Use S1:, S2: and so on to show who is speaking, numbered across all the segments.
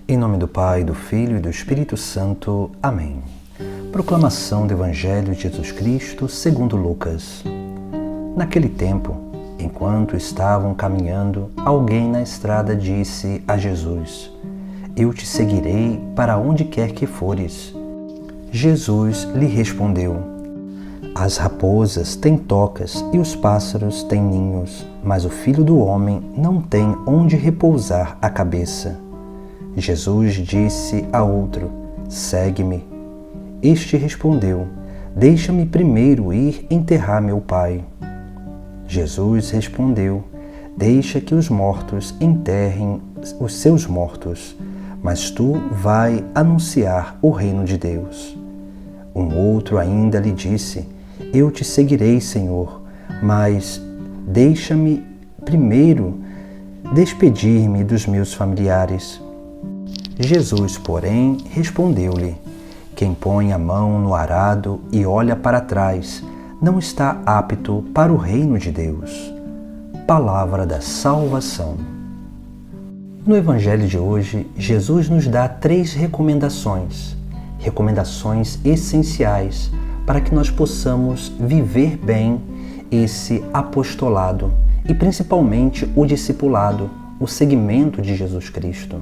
S1: Em nome do Pai, do Filho e do Espírito Santo. Amém. Proclamação do Evangelho de Jesus Cristo segundo Lucas. Naquele tempo, enquanto estavam caminhando, alguém na estrada disse a Jesus: Eu te seguirei para onde quer que fores. Jesus lhe respondeu: As raposas têm tocas e os pássaros têm ninhos, mas o Filho do Homem não tem onde repousar a cabeça. Jesus disse a outro: Segue-me. Este respondeu: Deixa-me primeiro ir enterrar meu pai. Jesus respondeu: Deixa que os mortos enterrem os seus mortos, mas tu vai anunciar o reino de Deus. Um outro ainda lhe disse: Eu te seguirei, Senhor, mas deixa-me primeiro despedir-me dos meus familiares. Jesus, porém, respondeu-lhe: Quem põe a mão no arado e olha para trás não está apto para o reino de Deus. Palavra da salvação. No Evangelho de hoje, Jesus nos dá 3 recomendações essenciais para que nós possamos viver bem esse apostolado e principalmente o discipulado, o seguimento de Jesus Cristo.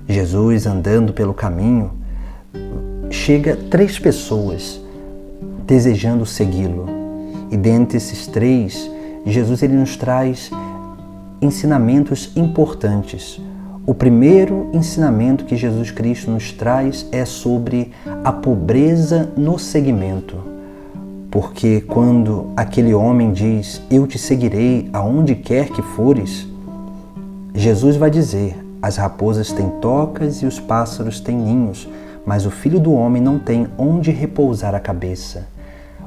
S1: Jesus, andando pelo caminho, chega 3 pessoas desejando segui-lo. E dentre esses 3, Jesus ele nos traz ensinamentos importantes. O primeiro ensinamento que Jesus Cristo nos traz é sobre a pobreza no seguimento. Porque quando aquele homem diz: Eu te seguirei aonde quer que fores, Jesus vai dizer: As raposas têm tocas e os pássaros têm ninhos, mas o Filho do Homem não tem onde repousar a cabeça.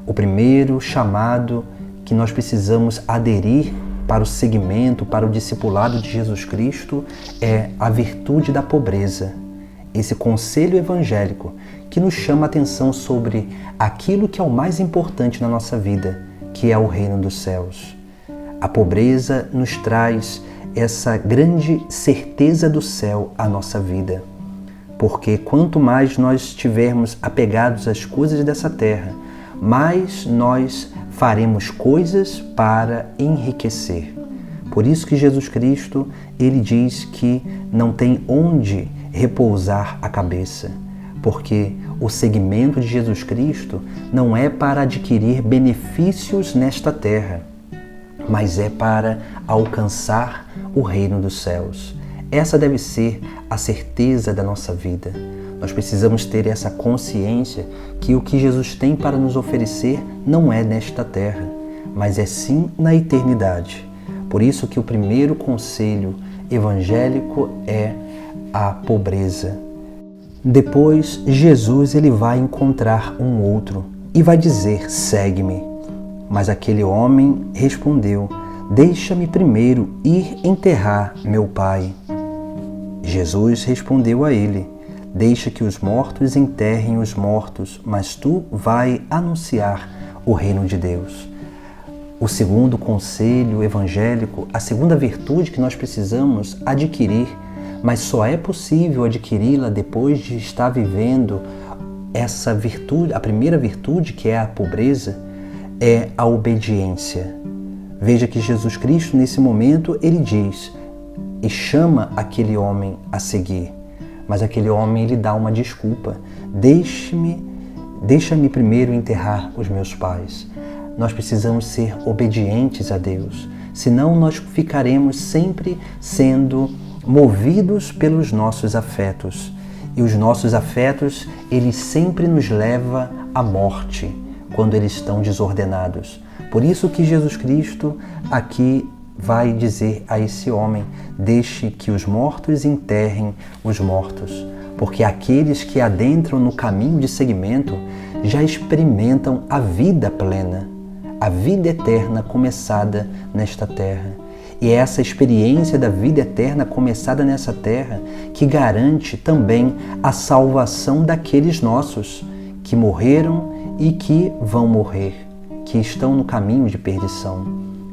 S1: O primeiro chamado que nós precisamos aderir para o seguimento, para o discipulado de Jesus Cristo é a virtude da pobreza. Esse conselho evangélico que nos chama a atenção sobre aquilo que é o mais importante na nossa vida, que é o reino dos céus. A pobreza nos traz essa grande certeza do céu à nossa vida. Porque quanto mais nós estivermos apegados às coisas dessa terra, mais nós faremos coisas para enriquecer. Por isso que Jesus Cristo, ele diz que não tem onde repousar a cabeça. Porque o seguimento de Jesus Cristo não é para adquirir benefícios nesta terra, mas é para alcançar o reino dos céus. Essa deve ser a certeza da nossa vida. Nós precisamos ter essa consciência que o que Jesus tem para nos oferecer não é nesta terra, mas é sim na eternidade. Por isso que o primeiro conselho evangélico é a pobreza. Depois, Jesus ele vai encontrar um outro e vai dizer: Segue-me. Mas aquele homem respondeu: Deixa-me primeiro ir enterrar meu pai. Jesus respondeu a ele: Deixa que os mortos enterrem os mortos, mas tu vai anunciar o reino de Deus. O segundo conselho evangélico, a segunda virtude que nós precisamos adquirir, mas só é possível adquiri-la depois de estar vivendo essa virtude, a primeira virtude, que é a pobreza, é a obediência. Veja que Jesus Cristo, nesse momento, ele diz e chama aquele homem a seguir. Mas aquele homem, ele dá uma desculpa: deixa-me primeiro enterrar os meus pais. Nós precisamos ser obedientes a Deus, senão nós ficaremos sempre sendo movidos pelos nossos afetos. E os nossos afetos, eles sempre nos levam à morte quando eles estão desordenados. Por isso que Jesus Cristo aqui vai dizer a esse homem: Deixe que os mortos enterrem os mortos. Porque aqueles que adentram no caminho de seguimento já experimentam a vida plena, a vida eterna começada nesta terra. E é essa experiência da vida eterna começada nessa terra que garante também a salvação daqueles nossos que morreram e que vão morrer, que estão no caminho de perdição.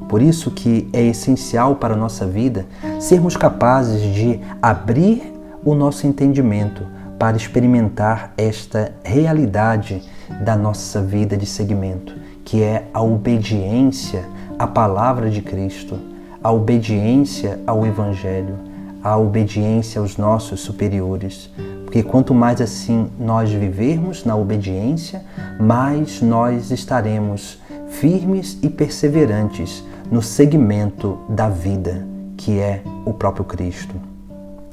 S1: Por isso que é essencial para a nossa vida sermos capazes de abrir o nosso entendimento para experimentar esta realidade da nossa vida de seguimento, que é a obediência à palavra de Cristo, a obediência ao Evangelho, a obediência aos nossos superiores. Porque quanto mais assim nós vivermos na obediência, mais nós estaremos firmes e perseverantes no seguimento da vida, que é o próprio Cristo.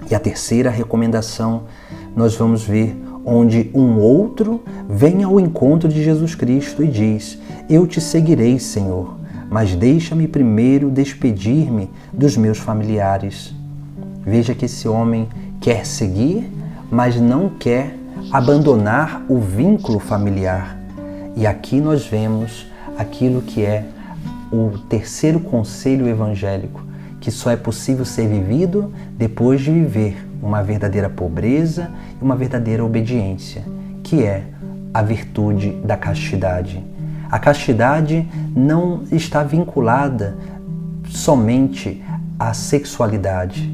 S1: E a terceira recomendação, nós vamos ver onde um outro vem ao encontro de Jesus Cristo e diz: eu te seguirei, Senhor, mas deixa-me primeiro despedir-me dos meus familiares. Veja que esse homem quer seguir, mas não quer abandonar o vínculo familiar. E aqui nós vemos aquilo que é o terceiro conselho evangélico, que só é possível ser vivido depois de viver uma verdadeira pobreza e uma verdadeira obediência, que é a virtude da castidade. A castidade não está vinculada somente à sexualidade.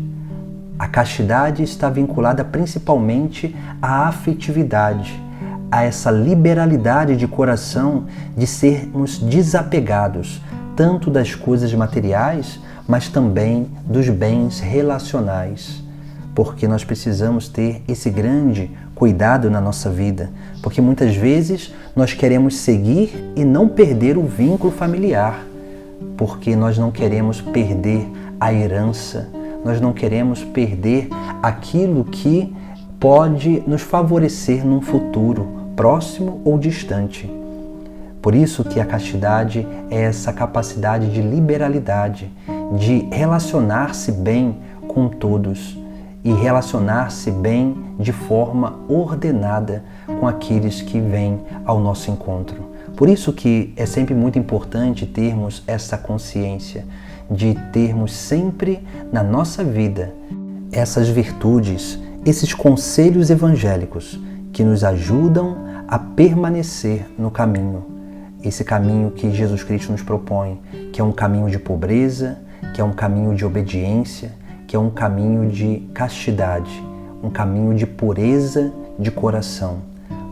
S1: A castidade está vinculada principalmente à afetividade, a essa liberalidade de coração de sermos desapegados tanto das coisas materiais, mas também dos bens relacionais. Porque nós precisamos ter esse grande cuidado na nossa vida, porque muitas vezes nós queremos seguir e não perder o vínculo familiar, porque nós não queremos perder a herança, nós não queremos perder aquilo que pode nos favorecer num futuro próximo ou distante. Por isso que a castidade é essa capacidade de liberalidade, de relacionar-se bem com todos e relacionar-se bem de forma ordenada com aqueles que vêm ao nosso encontro. Por isso que é sempre muito importante termos essa consciência de termos sempre na nossa vida essas virtudes, esses conselhos evangélicos que nos ajudam a permanecer no caminho. Esse caminho que Jesus Cristo nos propõe, que é um caminho de pobreza, que é um caminho de obediência, que é um caminho de castidade, um caminho de pureza de coração,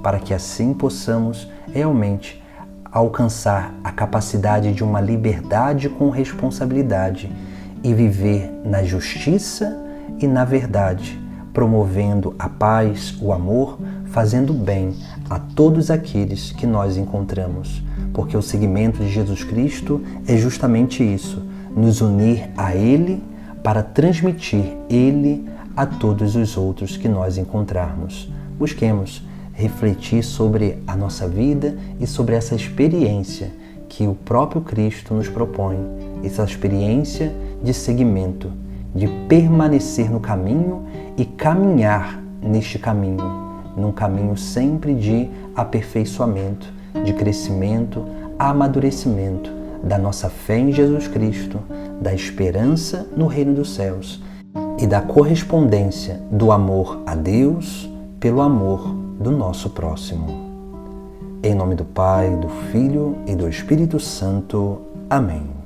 S1: para que assim possamos realmente alcançar a capacidade de uma liberdade com responsabilidade e viver na justiça e na verdade, promovendo a paz, o amor, fazendo bem a todos aqueles que nós encontramos. Porque o seguimento de Jesus Cristo é justamente isso, nos unir a Ele para transmitir Ele a todos os outros que nós encontrarmos. Busquemos refletir sobre a nossa vida e sobre essa experiência que o próprio Cristo nos propõe, essa experiência de seguimento, de permanecer no caminho e caminhar neste caminho, num caminho sempre de aperfeiçoamento, de crescimento, amadurecimento da nossa fé em Jesus Cristo, da esperança no reino dos céus e da correspondência do amor a Deus pelo amor do nosso próximo. Em nome do Pai, do Filho e do Espírito Santo. Amém.